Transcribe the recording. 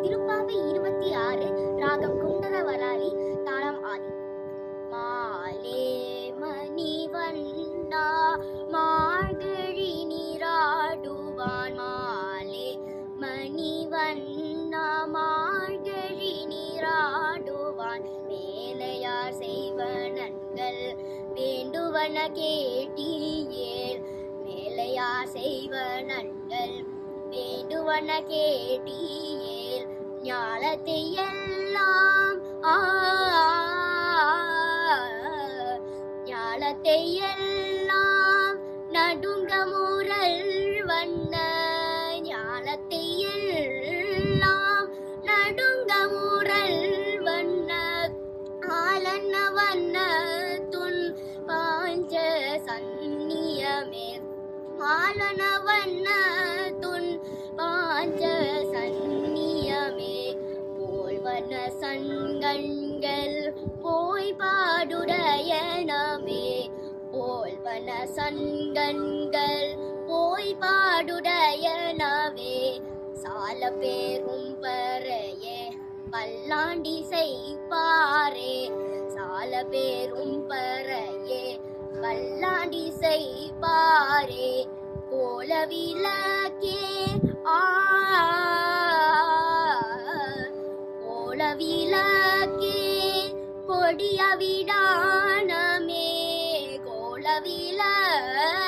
திருப்பாவை 26 ராகம் குண்டரவராளி தாளம் ஆதி. மாலே மணிவண்ணா மார்கழி நீராடுவான், மாலே மணிவண்ணா மார்கழி நீராடுவான், மேலையார் செய்வனங்கள் வேண்டுவன கேட்டீயேல், மேலையார் செய்வனங்கள் வேண்டுவன கேட்டீயேல், ஞாலத்தை எல்லாம் ஞாலத்தை எல்லாம் நடுங்க முரல் வண்ண, ஞாலத்தை எல்லாம் நடுங்க முரல் வண்ண, ஆலன்ன வண்ண துன் பாஞ்ச சந்நியமே, ஆலன வண்ண துன் பாஞ்ச சந்நியமே, போல்வன சண்கண்கள் போய் பாடுடையனமே, போல்வன சண்கண்கள் போய் பாடுடையனவே, சால பேரும் பறையே பல்லாண்டி செய்ப்பாரே, சால பேரும் பறையே பல்லாண்டி செய்ப்பாரே, கோல விளக்கே கோல விளக்கே கொடிய விடானமே, கோல விளக்கே